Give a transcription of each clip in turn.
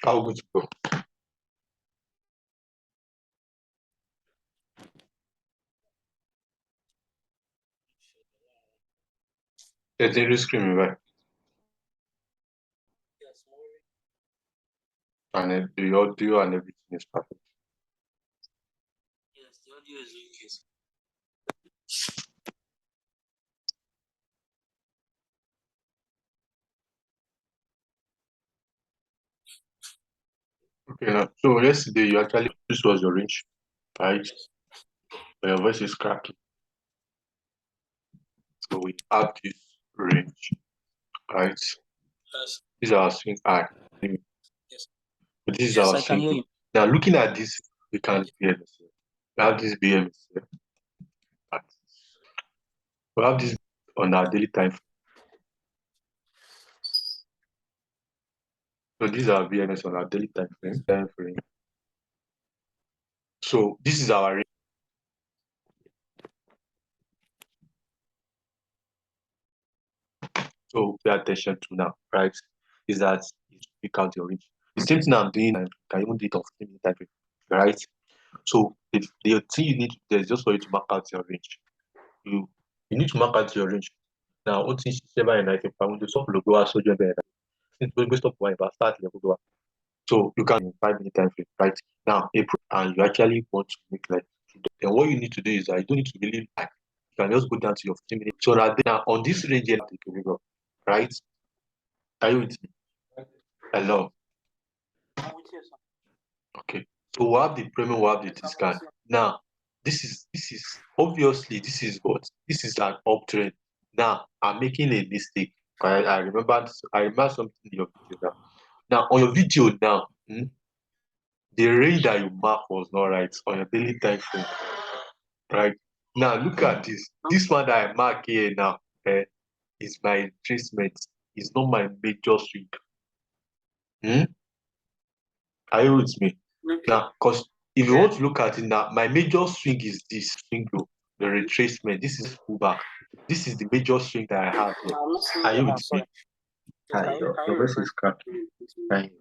How good to go? There's a screaming, right? And the audio and everything is perfect. Yes, the audio is okay. Okay, now, so yesterday you actually, this was your range, right? But your voice is cracking. So we have this range, right? Yes. This is our swing high. Yes. But this is Yes, our I can hear swing. you. Now looking at this, we can hear this. We have this BM here. Right? We have this on our daily time frame. So these are VMS on our daily time frame. So this is our range. So pay attention to now, right? Is that you pick out your range. The same thing I'm doing, I can even do it on 15-minute time frame, right? So the thing you need to do is just for you to mark out your range. You need to mark out your range. Now, ó ti ń ṣiṣẹ́ báyìí náà, ìfipá àwọn tó ló wá sójú ẹ̀bẹ̀ rẹ̀. Since we stop one, but start level go. So you can in 5-minute time frame, right? Now, April, and you actually want to make like, then what you need to do is that you don't need to really like, you can just go down to your 15 minutes. So that now on this range here, right? Are you with me? Hello. Okay. So we have the premium, we have the discount. Now, this is obviously this is what this is an uptrend. Now I'm making a mistake. I remember something in your video now. Now on your video now, the range that you mark was not right on your daily time frame. Right. Now look at this. This one that I mark here now is my retracement. It's not my major swing. Are you with me? Okay. Now, because if you want to look at it now, my major swing is this swing low, the retracement. This is pullback. This is the major swing that I have here. Are you with me? Your voice is cracking. Can you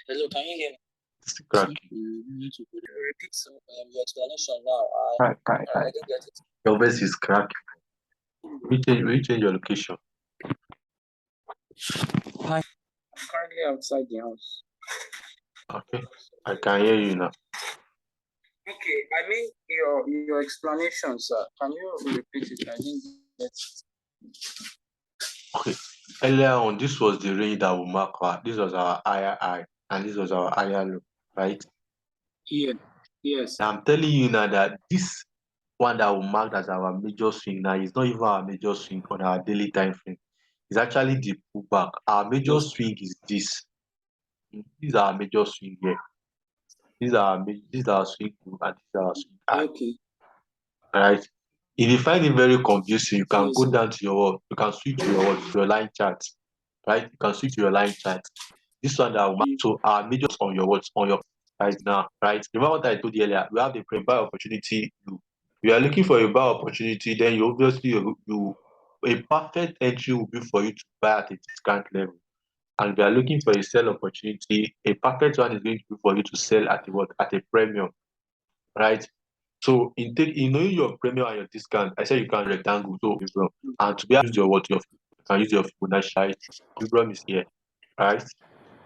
Hello, can you hear me? It's cracking. Repeat your explanation now. I didn't get it. Your voice is cracking. We change your location. Hi. I'm currently outside the house. Okay, I can hear you now. Okay, I mean your explanation, sir. Can you repeat it? I didn't get it. Okay, earlier on, this was the range that we mark out. This was our higher high, and this was our higher low, right? Yeah. Yes. Now I'm telling you now that this one that we marked as our major swing now is not even our major swing on our daily time frame. It's actually the pullback. Our major swing is this. This is our major swing here. This is our swing low and this is our swing high. Okay. Right? If you find it very confusing, you can go down to your you can switch to your line chart. Right? You can switch to your line chart. This one that will mark so our major on your right now, right? Remember what I told you earlier? We have the buy opportunity. You are looking for a buy opportunity, then you obviously a perfect entry will be for you to buy at a discount level. And if you are looking for a sell opportunity, a perfect one is going to be for you to sell at a premium, right? So in knowing your premium and your discount, I said you can rectangle. So and to be able to use you can use your Fibonacci. Equilibrium is here, right?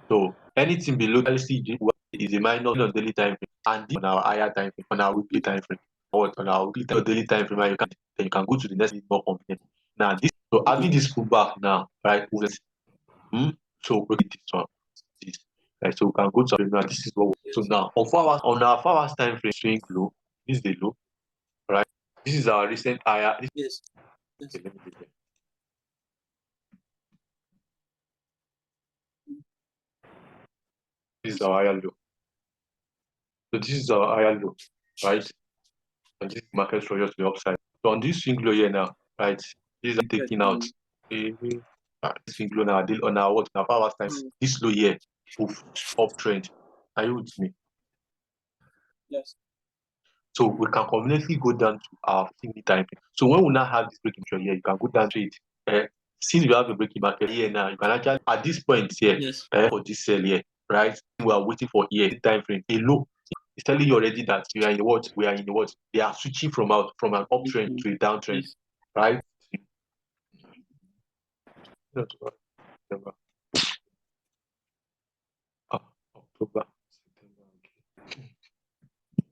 So anything below LCG is a minor on daily time frame, and on our higher time frame, on our weekly time frame, or on our weekly daily time frame, you can go to the next more convenient. Now this having this pullback now, right? So look at this one. This right. So we can go to now. This is what so now on our 4 hours time frame swing low. This is the low, right? This is our recent higher. Yes. Okay, let me do that. This is our higher low. So this is our higher low, right? And this market structure to the upside. So on this swing low here now, right? This is taking out this swing low now on our what now 4 hours time. This low here, uptrend. Are you with me? Yes. So we can conveniently go down to our 15-minute time frame. So when we now have this breaking trend here, you can go down to it. since we have a breaking market here now, you can actually at this point here, Yes. for this sell here, right? We are waiting for here time frame. A low. It's telling you already that we are in the what? We are in the what? They are switching from an uptrend to a downtrend, Yes. right? September, October, September.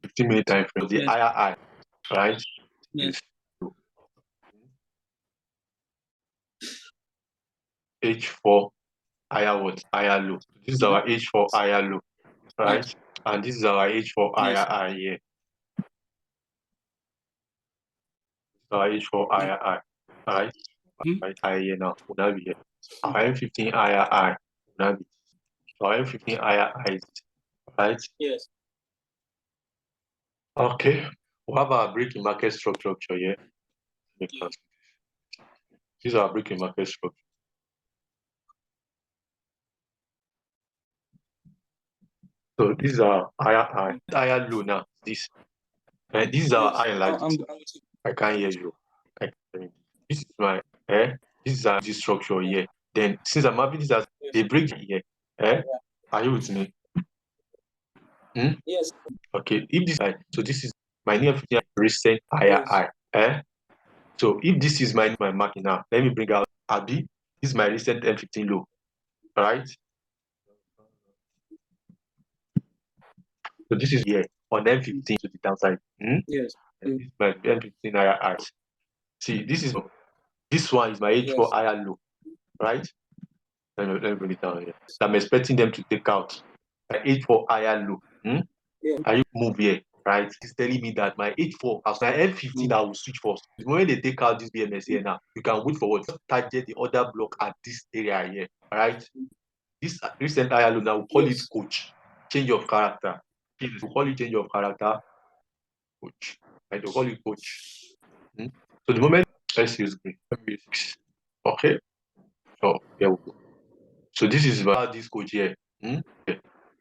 15-minute time frame. The Yes. higher high, right? Yes. Is H4 higher what? Higher low. This is our H4 higher low, right? Yes. And this is our H4 higher Yes. high here. Our H4 higher high, right? Right high here now. Will not be here. Our M15 higher high will not be. Our M15 higher high, right? Yes. Okay. We have our breaking market structure here. Because this is our breaking market structure. So this is our higher low now. This is our high light. I can't hear you. This is my this is our this structure here. Then since I'm having this as they break here, are you with me? Yes. Okay, if this so this is my near recent higher high. So if this is my market now, let me bring out Abi. This is my recent M15 low, right? So this is here on M15 to the downside. Yes. And this is my M15 higher high. See, this one is my H4 higher low, right? Let me bring it down here. So I'm expecting them to take out my H4 higher low. Yeah. Can you move here, right? It's telling me that my H4, as my M15, I will switch first. The moment they take out this BMS here now, you can wait for what? Target the other block at this area here, right? This recent higher low now, we call it coach. Change of character. We call it change of character, coach. Right? We call it coach. So the moment, let's use green. Okay. So here we go. So this is about this coach here.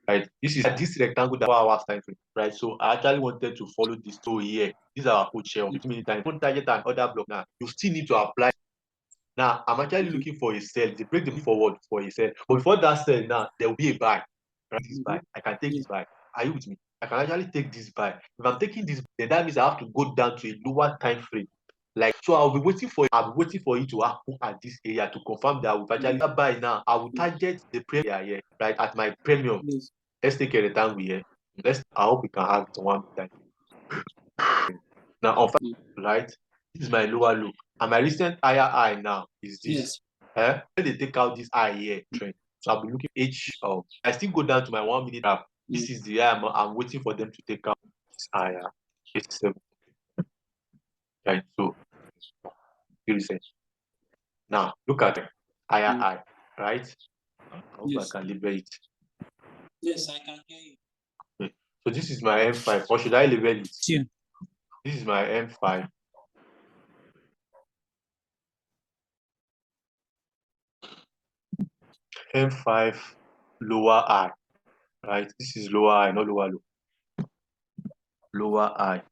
Right. This is this rectangle that 4 hours time frame. Right. So I actually wanted to follow this story here. This is our coach here on 15 minute time. Don't target another block now. You still need to apply. Now I'm actually looking for a sell. They break the forward for a sell. But before that sell now, there will be a buy. Right. This buy. I can take this buy. Are you with me? I can actually take this buy. If I'm taking this, then that means I have to go down to a lower time frame. Like so, I'll be waiting for you to happen at this area to confirm that we've actually buy now. I will target the premium here, right? At my premium. Yes. Let's take a rectangle here. I hope we can have it one time. Now on right? This is my lower low. And my recent higher high now is this. When they take out this high here trend. So I'll be looking I still go down to my 1 minute app. This is the high I'm waiting for them to take out this higher 87. Right. So now look at higher high, right? I hope I can label it. Yes, I can hear you. Okay. So this is my M5. Or should I label it? Yeah. This is my M5. M5 lower high, right? This is lower high, not lower low. Lower high.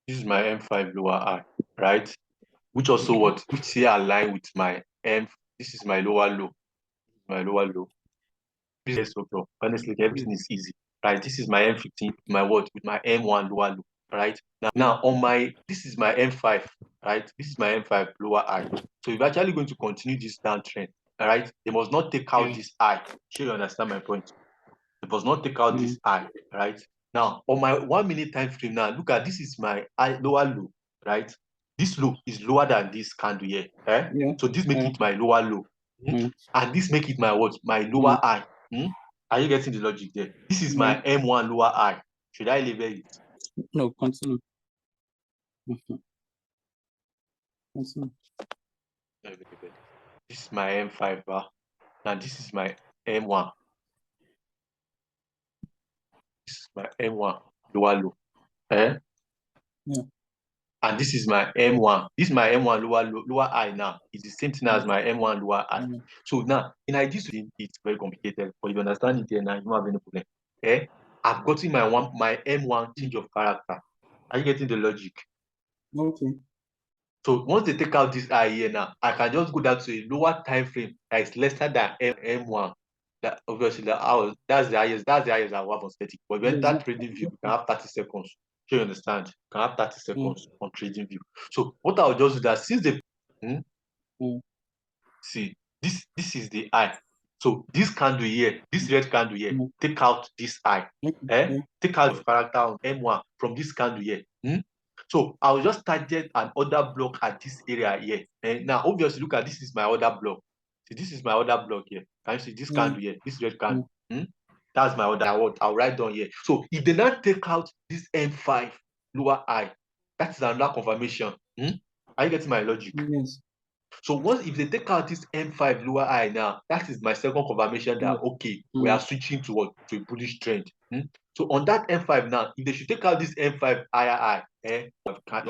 This is my M5 lower high, right? Which also what? Which here align with my M. This is my lower low. My lower low. Business structure. Honestly, everything is easy, right? This is my M15, my what? With my M1 lower low, right? Now on my this is my M5, right? This is my M5 lower high. So if actually going to continue this downtrend, all right, they must not take out this high. Sure, you understand my point? They must not take out this high, right? Now on my 1 minute time frame now, look at this is my lower low, right? This low is lower than this candle here. So this make it my lower low. And this make it my what? My lower high. Are you getting the logic there? This is my M1 lower high. Should I label it? No, continue. Continue. This is my M5 bar. Now this is my M1. This is my M1 lower low. Yeah. And this is my M1. This is my M1 lower high now. It's the same thing as my M1 lower high. So now, in addition, it's very complicated. But if you understand it here now, you don't have any problem. I've gotten my M1 change of character. Are you getting the logic? Okay. So once they take out this high here now, I can just go down to a lower time frame that is lesser than M1. That obviously that's the highest I will have on static. But when Yes. that trading view, you can have 30 seconds. Do you understand? You can have 30 seconds on trading view. So what I'll just do that since they see this is the eye. So this candle here, this red candle here, take out this eye. Take out the character on M1 from this candle here. So I'll just target an order block at this area here. And now obviously look at this is my order block. See, this is my order block here. Can you see this candle here? This red candle. That's my order. I'll write down here. So if they now take out this M5 lower high, that is another confirmation. Are you getting my logic? Yes. So once if they take out this M5 lower high now, that is my second confirmation that okay, we are switching to what to a bullish trend. So on that M5 now, if they should take out this M5 higher high, you're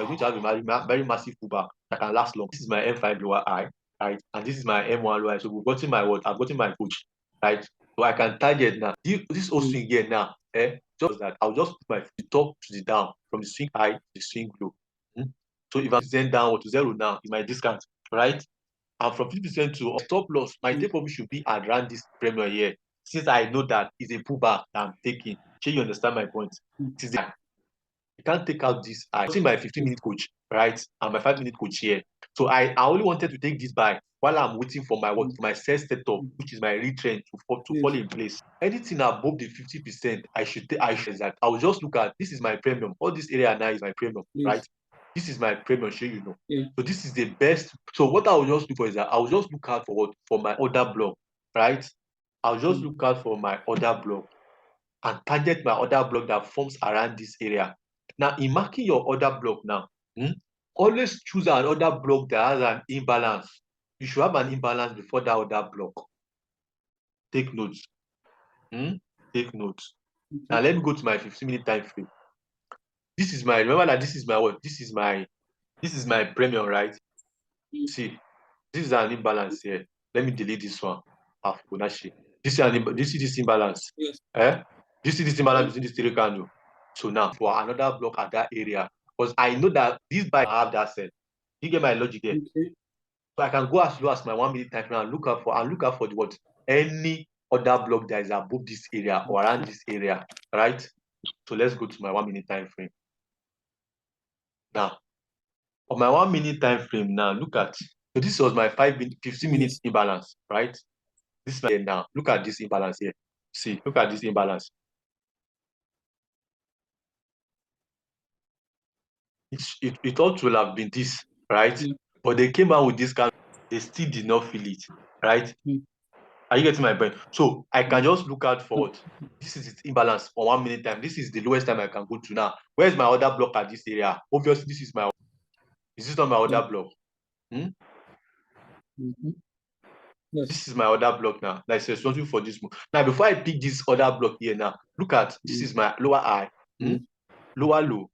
going to have a very massive pullback that can last long. This is my M5 lower high, right? And this is my M1 lower high. So we've gotten my what? I've gotten my coach, right? So I can target now. This whole swing here now, just that I'll just put my top to the down from the swing high to the swing low. So if I'm send downward to zero now, is my discount, right? And from 50% to stop loss, my take profit should be around this premium here. Since I know that it's a pullback that I'm taking. Sure, you understand my point? You can't take out this. I see my 15-minute coach, right? And my 5-minute coach here. So I only wanted to take this buy while I'm waiting for my what for my sales setup, which is my retrend to fall in place. Anything above the 50%, I should that. I'll just look at this is my premium. All this area now is my premium, right? This is my premium, sure you know. So this is the best. So what I will just look for is that I'll just look out for what for my order block, right? I'll just look out for my order block and target my order block that forms around this area. Now, in marking your order block now, always choose an order block that has an imbalance. You should have an imbalance before that order block. Take notes. Take notes. Now, let me go to my 15-minute time frame. This is my, remember that this is my what? This is my premium, right? See, this is an imbalance here. Let me delete this one. This is this imbalance. Yes. You see this imbalance between these three candles. So now for another block at that area, because I know that this buy have that set. You get my logic there. So I can go as low as my 1 minute time frame and look out for the what any other block that is above this area or around this area, right? So let's go to my 1 minute time frame. Now, on my 1 minute time frame now, look at so this was my 15 minutes imbalance, right? This is my now. Look at this imbalance here. See, look at this imbalance. It ought to have been this, right? But they came out with this kind. They still did not feel it, right? Are you getting my point? So I can just look out for what this is its imbalance on 1 minute time. This is the lowest time I can go to now. Where's my other block at this area? Obviously, this is my. Is this not my other block? Yes. This is my other block now. Like so something for this move. Now, before I pick this other block here now, look at this is my lower high, lower low.